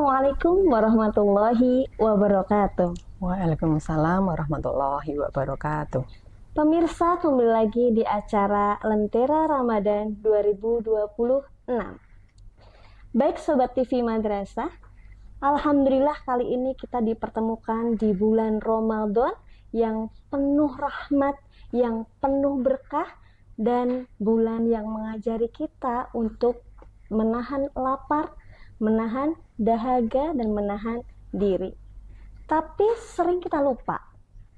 Assalamualaikum warahmatullahi wabarakatuh. Waalaikumsalam warahmatullahi wabarakatuh. Pemirsa, kembali lagi di acara Lentera Ramadan 2026. Baik Sobat TV Madrasah, Alhamdulillah kali ini kita dipertemukan di bulan Ramadan yang penuh rahmat, yang penuh berkah, dan bulan yang mengajari kita untuk menahan lapar, menahan dahaga, dan menahan diri. Tapi sering kita lupa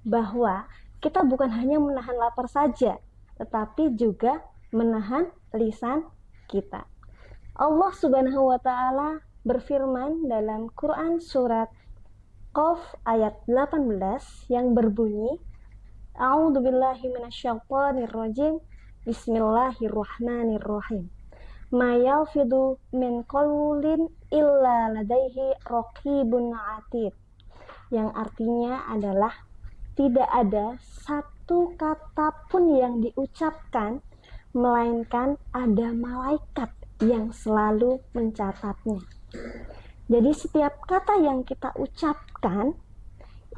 bahwa kita bukan hanya menahan lapar saja, tetapi juga menahan lisan kita. Allah Subhanahu wa Ta'ala berfirman dalam Quran surat Qaf ayat 18 yang berbunyi, A'udzubillahi minasyaitonirrajim, Bismillahirrahmanirrahim. Ma yalfidu min qawlin illa ladaihi raqibun atid, yang artinya adalah tidak ada satu kata pun yang diucapkan melainkan ada malaikat yang selalu mencatatnya. Jadi setiap kata yang kita ucapkan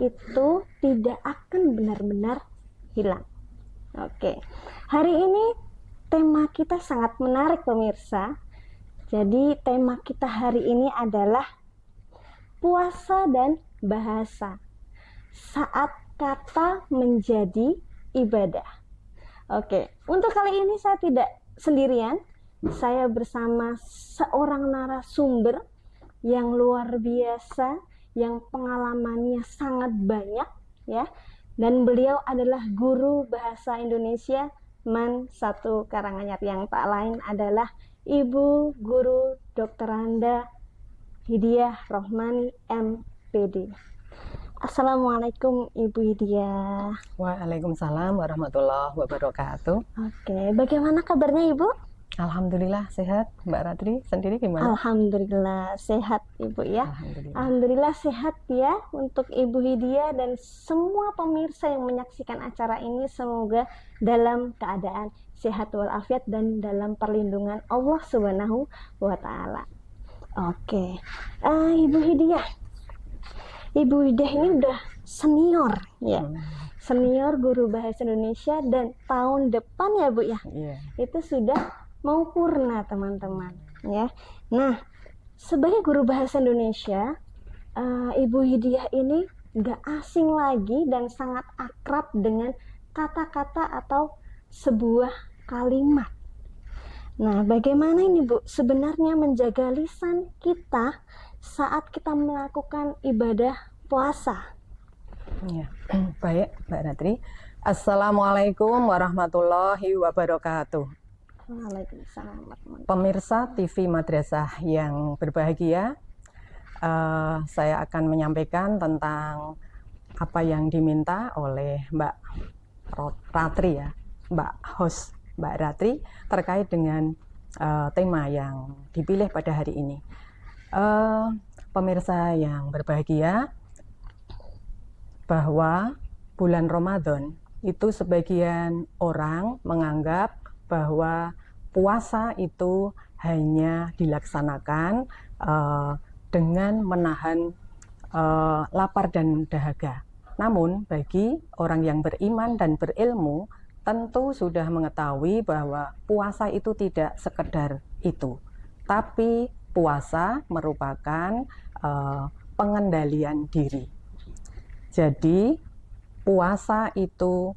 itu tidak akan benar-benar hilang. Oke, hari ini tema kita sangat menarik pemirsa. Jadi tema kita hari ini adalah puasa dan bahasa saat kata menjadi ibadah. Oke, untuk kali ini saya tidak sendirian. Saya bersama seorang narasumber yang luar biasa, yang pengalamannya sangat banyak ya. Dan beliau adalah guru bahasa Indonesia MAN 1 Karanganyar, yang tak lain adalah Ibu Guru Dr. Anda Hidiah Rohmani MPD. Assalamualaikum Ibu Hidiah. Waalaikumsalam warahmatullahi wabarakatuh. Oke, bagaimana kabarnya Ibu? Alhamdulillah sehat. Mbak Ratri sendiri gimana? Alhamdulillah sehat Ibu ya. Alhamdulillah sehat ya untuk Ibu Hidiah dan semua pemirsa yang menyaksikan acara ini, semoga dalam keadaan sehat walafiat dan dalam perlindungan Allah Subhanahu wa Ta'ala. Oke, Ibu Hidiah ini udah senior ya. Senior guru bahasa Indonesia, dan tahun depan ya Bu ya, itu sudah mau purna teman-teman ya. Nah, sebagai guru bahasa Indonesia, Ibu Hidiah ini gak asing lagi dan sangat akrab dengan kata-kata atau sebuah kalimat. Nah, bagaimana ini Bu sebenarnya menjaga lisan kita saat kita melakukan ibadah puasa? Ya, baik Mbak Ratri. Assalamualaikum warahmatullahi wabarakatuh. Waalaikumsalam. Pemirsa TV Madrasah yang berbahagia, saya akan menyampaikan tentang apa yang diminta oleh Mbak Ratri ya, Mbak host Mbak Ratri, terkait dengan tema yang dipilih pada hari ini. Pemirsa yang berbahagia, bahwa bulan Ramadan itu sebagian orang menganggap bahwa puasa itu hanya dilaksanakan dengan menahan lapar dan dahaga. Namun bagi orang yang beriman dan berilmu tentu sudah mengetahui bahwa puasa itu tidak sekedar itu, tapi puasa merupakan pengendalian diri. Jadi puasa itu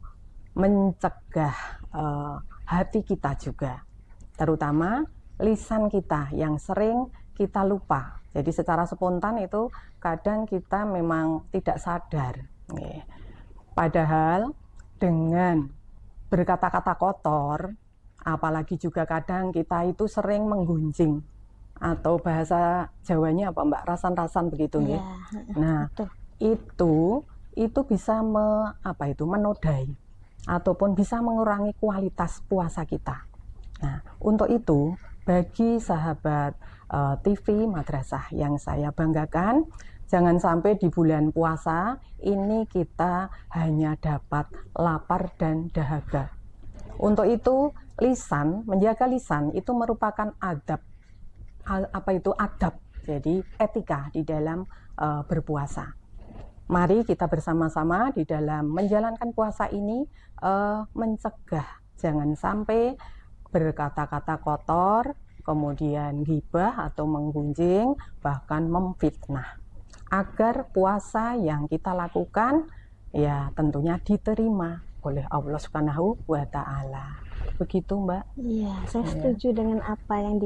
mencegah hati kita juga, terutama lisan kita yang sering kita lupa. Jadi secara spontan itu kadang kita memang tidak sadar. Padahal dengan berkata-kata kotor, apalagi juga kadang kita itu sering menggunjing, atau bahasa Jawanya apa Mbak, rasan-rasan begitu ya. Nah, itu bisa menodai ataupun bisa mengurangi kualitas puasa kita. Nah, untuk itu bagi sahabat TV Madrasah yang saya banggakan, jangan sampai di bulan puasa ini kita hanya dapat lapar dan dahaga. Untuk itu menjaga lisan itu merupakan adab Jadi etika di dalam berpuasa. Mari kita bersama-sama di dalam menjalankan puasa ini mencegah jangan sampai berkata-kata kotor, kemudian ghibah atau menggunjing, bahkan memfitnah. Agar puasa yang kita lakukan ya tentunya diterima oleh Allah Subhanahu wa Ta'ala. Begitu, Mbak. Iya, saya setuju dengan apa yang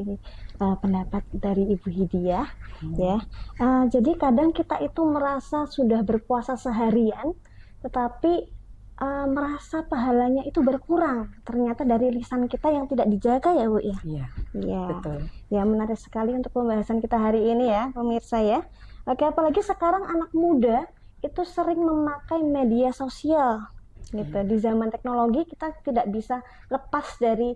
pendapat dari Ibu Hidiah. Ya, jadi kadang kita itu merasa sudah berpuasa seharian, tetapi merasa pahalanya itu berkurang. Ternyata dari lisan kita yang tidak dijaga ya, Bu ya. Iya. Iya. Betul. Ya, menarik sekali untuk pembahasan kita hari ini ya, pemirsa ya. Oke, apalagi sekarang anak muda itu sering memakai media sosial. Gitu. Di zaman teknologi kita tidak bisa lepas dari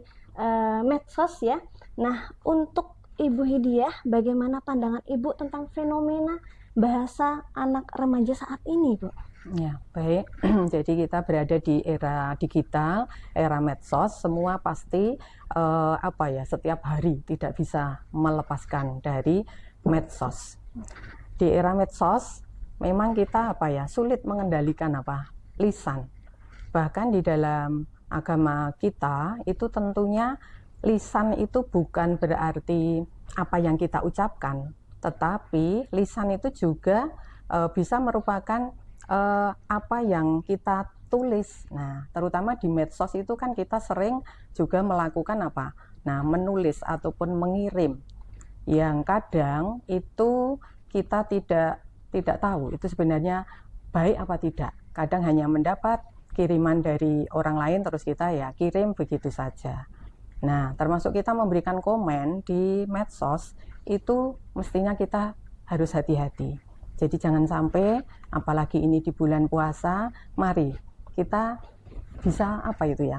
medsos ya. Nah, untuk Ibu Hidiah, bagaimana pandangan Ibu tentang fenomena bahasa anak remaja saat ini, Bu? Ya, baik. Jadi kita berada di era digital, era medsos, semua pasti setiap hari tidak bisa melepaskan dari medsos. Di era medsos memang kita sulit mengendalikan lisan. Bahkan di dalam agama kita itu tentunya lisan itu bukan berarti apa yang kita ucapkan, tetapi lisan itu juga bisa merupakan apa yang kita tulis. Nah, terutama di medsos itu kan kita sering juga melakukan menulis ataupun mengirim. Yang kadang itu kita tidak tahu itu sebenarnya baik apa tidak. Kadang hanya mendapat kiriman dari orang lain terus kita kirim begitu saja. Nah, termasuk kita memberikan komen di medsos itu mestinya kita harus hati-hati. Jadi jangan sampai, apalagi ini di bulan puasa, mari kita bisa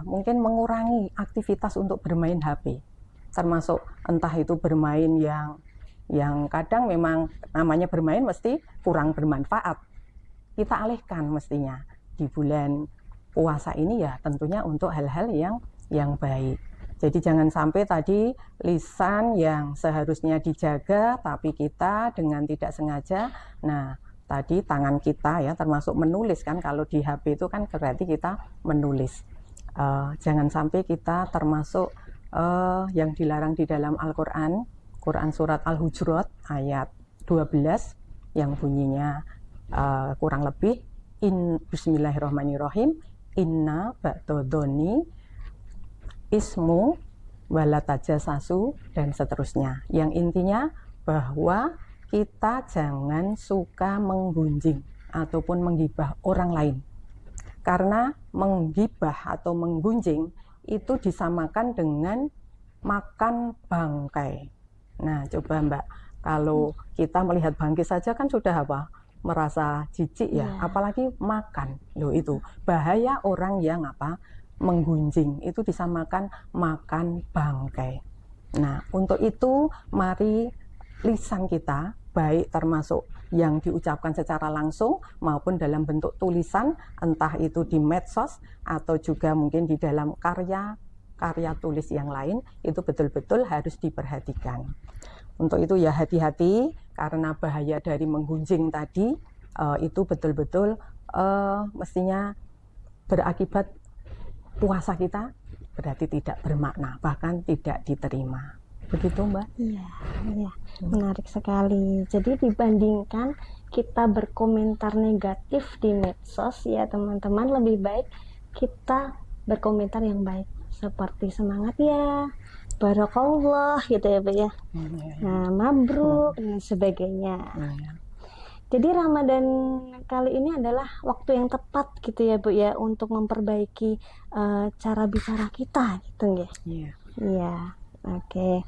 mungkin mengurangi aktivitas untuk bermain HP. Termasuk entah itu bermain yang kadang memang namanya bermain mesti kurang bermanfaat. Kita alihkan mestinya di bulan puasa ini ya tentunya untuk hal-hal yang baik. Jadi jangan sampai tadi lisan yang seharusnya dijaga tapi kita dengan tidak sengaja, nah tadi tangan kita ya termasuk menulis kan, kalau di HP itu kan berarti kita menulis. Jangan sampai kita termasuk yang dilarang di dalam Al-Quran, Quran surat Al-Hujurat ayat 12 yang bunyinya kurang lebih Bismillahirrahmanirrahim, inna ba'dodoni ismu walatajasasu dan seterusnya, yang intinya bahwa kita jangan suka menggunjing ataupun menggibah orang lain, karena menggibah atau menggunjing itu disamakan dengan makan bangkai. Nah coba Mbak, kalau kita melihat bangkai saja kan sudah merasa jijik ya, apalagi makan. Loh itu bahaya orang yang menggunjing, itu disamakan makan bangkai. Nah, untuk itu mari lisan kita, baik termasuk yang diucapkan secara langsung maupun dalam bentuk tulisan, entah itu di medsos atau juga mungkin di dalam karya tulis yang lain, itu betul-betul harus diperhatikan. Untuk itu ya hati-hati, karena bahaya dari menggunjing tadi itu betul-betul mestinya berakibat puasa kita berarti tidak bermakna, bahkan tidak diterima. Begitu Mbak? Iya, menarik sekali. Jadi dibandingkan kita berkomentar negatif di medsos ya teman-teman, lebih baik kita berkomentar yang baik, seperti semangat ya, barakallah gitu ya Bu ya. Nah, mabruk dan sebagainya. Jadi Ramadan kali ini adalah waktu yang tepat gitu ya Bu ya untuk memperbaiki cara bicara kita gitu ya. Iya. Oke.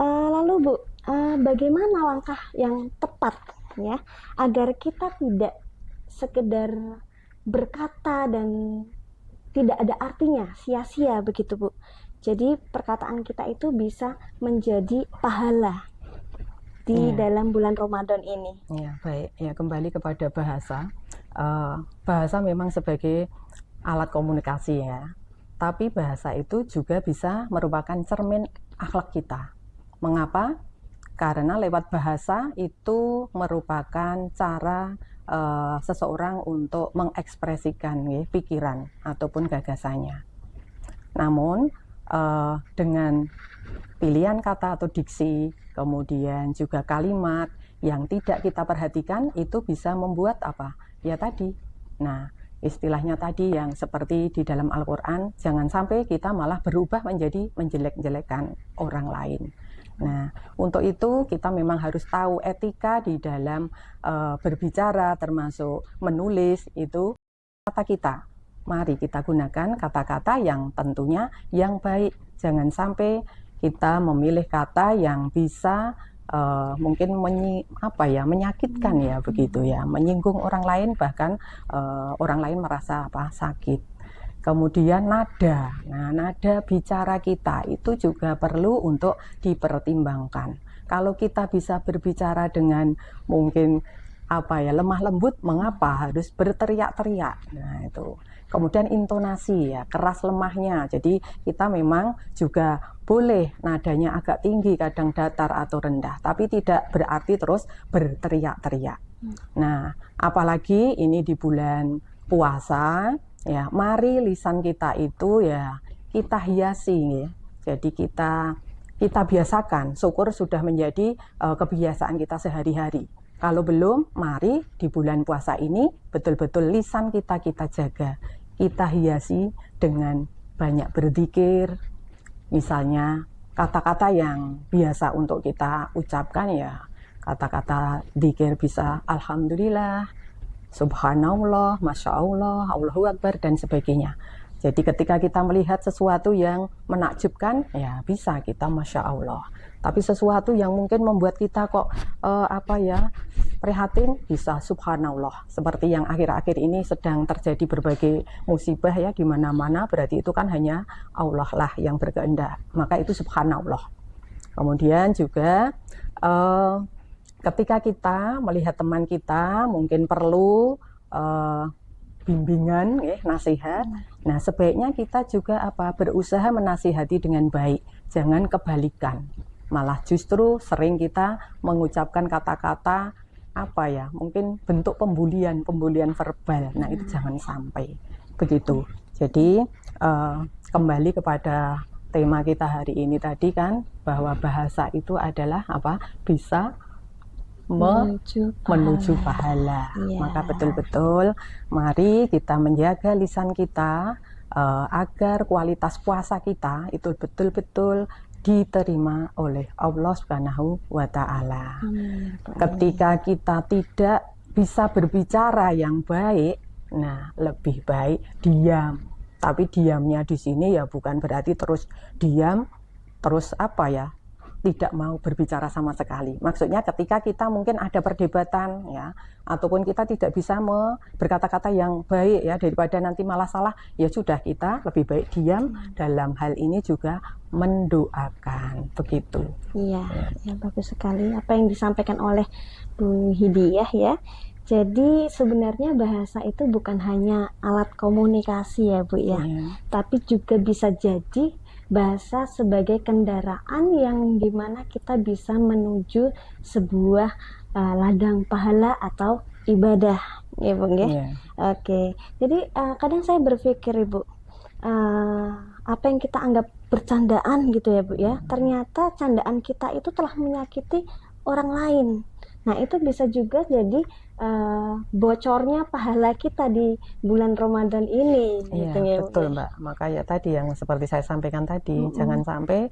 Lalu Bu, bagaimana langkah yang tepat ya agar kita tidak sekedar berkata dan tidak ada artinya, sia-sia begitu Bu. Jadi perkataan kita itu bisa menjadi pahala di dalam bulan Ramadan ini. Ya, baik. Ya, kembali kepada bahasa. Bahasa memang sebagai alat komunikasi ya. Tapi bahasa itu juga bisa merupakan cermin akhlak kita. Mengapa? karena lewat bahasa itu merupakan cara seseorang untuk mengekspresikan ya, pikiran ataupun gagasannya. Namun dengan pilihan kata atau diksi, kemudian juga kalimat yang tidak kita perhatikan itu bisa membuat apa? Ya tadi. Nah, istilahnya tadi yang seperti di dalam Al-Quran, jangan sampai kita malah berubah menjadi menjelek-jelekan orang lain. Nah, untuk itu kita memang harus tahu etika di dalam berbicara, termasuk menulis itu kata kita. Mari kita gunakan kata-kata yang tentunya yang baik. Jangan sampai kita memilih kata yang bisa mungkin menyakitkan ya begitu ya, menyinggung orang lain, bahkan orang lain merasa sakit. Kemudian nada, nah nada bicara kita itu juga perlu untuk dipertimbangkan. Kalau kita bisa berbicara dengan mungkin lemah lembut, mengapa harus berteriak-teriak? Nah itu. Kemudian intonasi ya, keras lemahnya. Jadi kita memang juga boleh nadanya agak tinggi, kadang datar atau rendah, tapi tidak berarti terus berteriak-teriak. Nah, apalagi ini di bulan puasa, ya, mari lisan kita itu ya kita hiasi ya. Jadi kita biasakan, syukur sudah menjadi kebiasaan kita sehari-hari. Kalau belum, mari di bulan puasa ini betul-betul lisan kita jaga. Kita hiasi dengan banyak berzikir, misalnya kata-kata yang biasa untuk kita ucapkan ya, kata-kata zikir bisa Alhamdulillah, Subhanallah, Masya Allah, Allahu Akbar, dan sebagainya. Jadi ketika kita melihat sesuatu yang menakjubkan, ya bisa kita Masya Allah. Tapi sesuatu yang mungkin membuat kita kok prihatin, bisa Subhanallah. Seperti yang akhir-akhir ini sedang terjadi berbagai musibah ya di mana-mana, berarti itu kan hanya Allah lah yang berkehendak. Maka itu Subhanallah. Kemudian juga ketika kita melihat teman kita mungkin perlu bimbingan, nasihat. Nah, sebaiknya kita juga berusaha menasihati dengan baik, jangan kebalikan. Malah justru sering kita mengucapkan kata-kata mungkin bentuk pembulian verbal. Nah, itu jangan sampai begitu. Jadi kembali kepada tema kita hari ini tadi kan, bahwa bahasa itu adalah bisa menuju pahala. Yeah. Maka betul-betul mari kita menjaga lisan kita agar kualitas puasa kita itu betul-betul diterima oleh Allah Subhanahu wa Ta'ala. Ketika kita tidak bisa berbicara yang baik, nah lebih baik diam. Tapi diamnya di sini ya bukan berarti terus diam, terus tidak mau berbicara sama sekali. Maksudnya ketika kita mungkin ada perdebatan ya, ataupun kita tidak bisa berkata-kata yang baik ya, daripada nanti malah salah, ya sudah kita lebih baik diam. Dalam hal ini juga mendoakan, begitu. Iya, ya bagus sekali apa yang disampaikan oleh Bu Hidiyah ya. Jadi sebenarnya bahasa itu bukan hanya alat komunikasi ya Bu ya, tapi juga bisa jadi bahasa sebagai kendaraan yang dimana kita bisa menuju sebuah ladang pahala atau ibadah ya Bung ya. Oke. Jadi kadang saya berpikir Ibu, apa yang kita anggap bercandaan gitu ya Bu ya, ternyata candaan kita itu telah menyakiti orang lain. Nah itu bisa juga jadi bocornya pahala kita di bulan Ramadan ini. Iya, gitu ya, betul Mbak. Maka ya tadi yang seperti saya sampaikan tadi, jangan sampai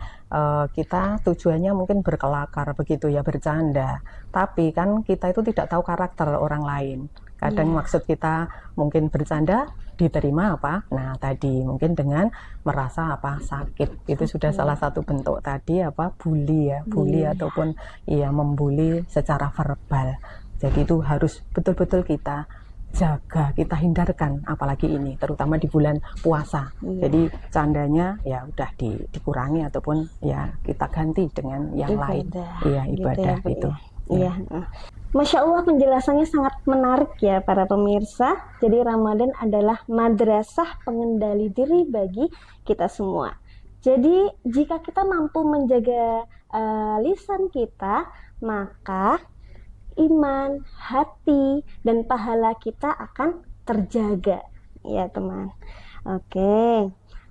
kita tujuannya mungkin berkelakar begitu ya, bercanda. Tapi kan kita itu tidak tahu karakter orang lain. Kadang maksud kita mungkin bercanda, diterima nah tadi mungkin dengan merasa sakit. Itu sudah salah satu bentuk tadi bully ya, bully ataupun membuli secara verbal. Jadi itu harus betul-betul kita jaga, kita hindarkan, apalagi ini terutama di bulan puasa. Jadi candanya ya udah dikurangi ataupun ya kita ganti dengan yang lain. Iya, ibadah gitu. Iya. Masya Allah, penjelasannya sangat menarik ya para pemirsa. Jadi Ramadan adalah madrasah pengendali diri bagi kita semua. Jadi jika kita mampu menjaga lisan kita, maka iman, hati, dan pahala kita akan terjaga, ya teman. Oke,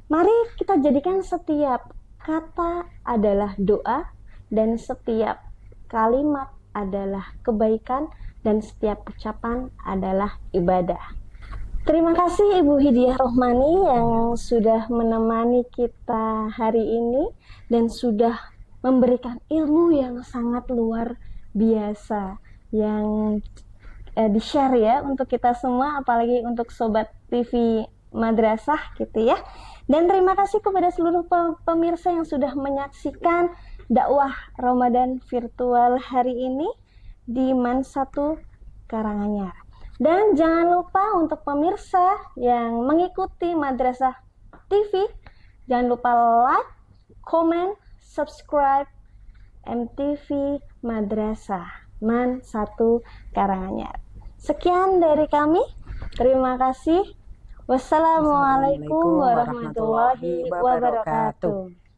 mari kita jadikan setiap kata adalah doa, dan setiap kalimat adalah kebaikan, dan setiap ucapan adalah ibadah. Terima kasih Ibu Hidiah Rohmani yang sudah menemani kita hari ini dan sudah memberikan ilmu yang sangat luar biasa yang di-share ya untuk kita semua, apalagi untuk Sobat TV Madrasah gitu ya. Dan terima kasih kepada seluruh pemirsa yang sudah menyaksikan dakwah Ramadan virtual hari ini di MAN 1 Karanganyar. Dan jangan lupa untuk pemirsa yang mengikuti Madrasah TV, jangan lupa like, comment, subscribe MTV Madrasah MAN 1 Karanganyar. Sekian dari kami. Terima kasih. Wassalamualaikum warahmatullahi wabarakatuh.